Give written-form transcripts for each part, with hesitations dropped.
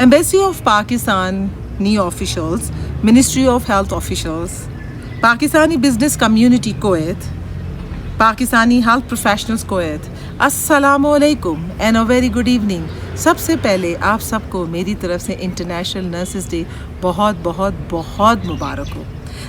Embassy of Pakistani officials, Ministry of Health officials, Pakistani business community Kuwait, Pakistani health professionals Kuwait, अस्सलामु अलैकुम and a very good evening. सबसे पहले आप सबको मेरी तरफ से इंटरनेशनल नर्सेस डे बहुत बहुत बहुत मुबारक हो।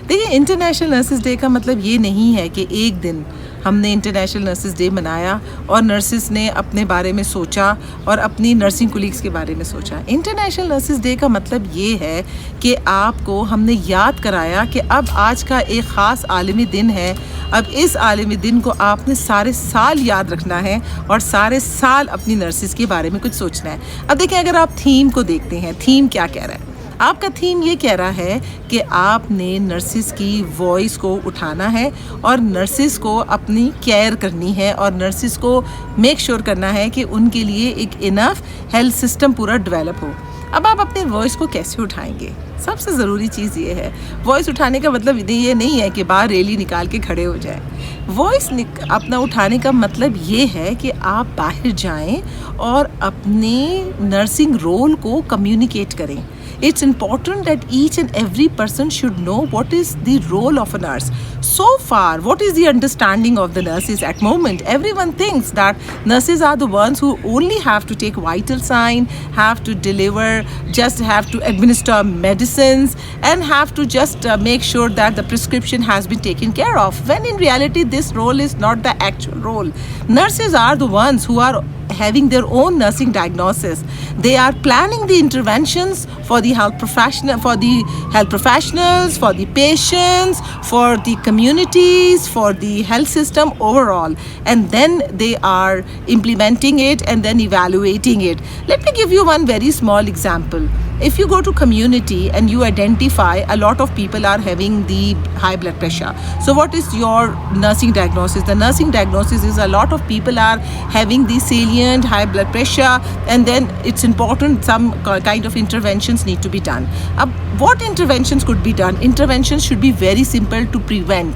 देखिए, इंटरनेशनल नर्सेस डे का मतलब ये नहीं है कि एक दिन हमने इंटरनेशनल नर्सेस डे मनाया और नर्सेस ने अपने बारे में सोचा और अपनी नर्सिंग कोलीग्स के बारे में सोचा। इंटरनेशनल नर्सेस डे का मतलब ये है कि आपको हमने याद कराया कि अब आज का एक ख़ास आलमी दिन है। अब इस आलमी दिन को आपने सारे साल याद रखना है और सारे साल अपनी नर्सेस के बारे में कुछ सोचना है। अब देखिए, अगर आप थीम को देखते हैं, थीम क्या कह रहा है? आपका थीम ये कह रहा है कि आपने नर्सिस की वॉइस को उठाना है और नर्सिस को अपनी केयर करनी है और नर्सिस को मेक श्योर करना है कि उनके लिए एक इनफ हेल्थ सिस्टम पूरा डेवलप हो। अब आप अपनी वॉइस को कैसे उठाएंगे? सबसे ज़रूरी चीज़ ये है, वॉइस उठाने का मतलब ये नहीं है कि बाहर रैली निकाल के खड़े हो जाए। वॉइस अपना उठाने का मतलब ये है कि आप बाहर जाएं और अपने नर्सिंग रोल को कम्युनिकेट करें। It's important that each and every person should know what is the role of a nurse. So far, what is the understanding of the nurses at moment? Everyone thinks that nurses are the ones who only have to take vital sign, have to deliver, just have to administer medicines, and have to just make sure that the prescription has been taken care of. When in reality, this role is not the actual role. Nurses are the ones who are having their own nursing diagnosis. They are planning the interventions for the health professionals, for the patients, for the communities, for the health system overall, and then they are implementing it and then evaluating it. Let me give you one very small example. If you go to community and you identify a lot of people are having the high blood pressure, so what is your nursing diagnosis? The nursing diagnosis is a lot of people are having the salient high blood pressure, and then it's important some kind of interventions need to be done. What interventions could be done? Interventions should be very simple to prevent.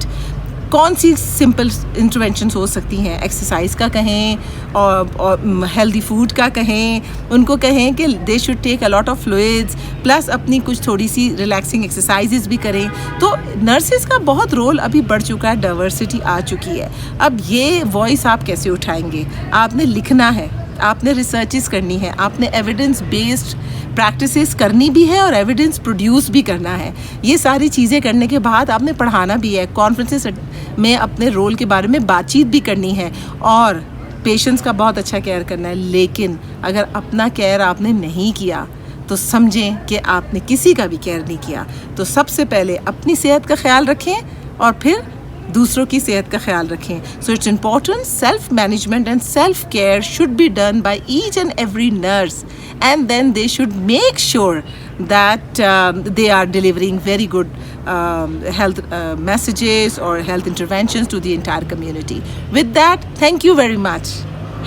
कौन सी simple interventions हो सकती हैं? Exercise का कहें और healthy food का कहें, उनको कहें कि they should take a lot of fluids, plus अपनी कुछ थोड़ी सी रिलैक्सिंग एक्सरसाइजेज भी करें। तो नर्सिस का बहुत रोल अभी बढ़ चुका है, डाइवर्सिटी आ चुकी है। अब ये वॉइस आप कैसे उठाएंगे? आपने लिखना है, आपने रिसर्चेस करनी है, आपने एविडेंस बेस्ड प्रैक्टिसेस करनी भी है और एविडेंस प्रोड्यूस भी करना है। ये सारी चीज़ें करने के बाद आपने पढ़ाना भी है, कॉन्फ्रेंसेस में अपने रोल के बारे में बातचीत भी करनी है और पेशेंट्स का बहुत अच्छा केयर करना है। लेकिन अगर अपना केयर आपने नहीं किया तो समझें कि आपने किसी का भी केयर नहीं किया। तो सबसे पहले अपनी सेहत का ख्याल रखें और फिर दूसरों की सेहत का ख्याल रखें। So it's important, self management and self care should be done by each and every nurse, and then they should make sure that they are delivering very good health messages or health interventions to the entire community. With that, thank you very much.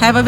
Have a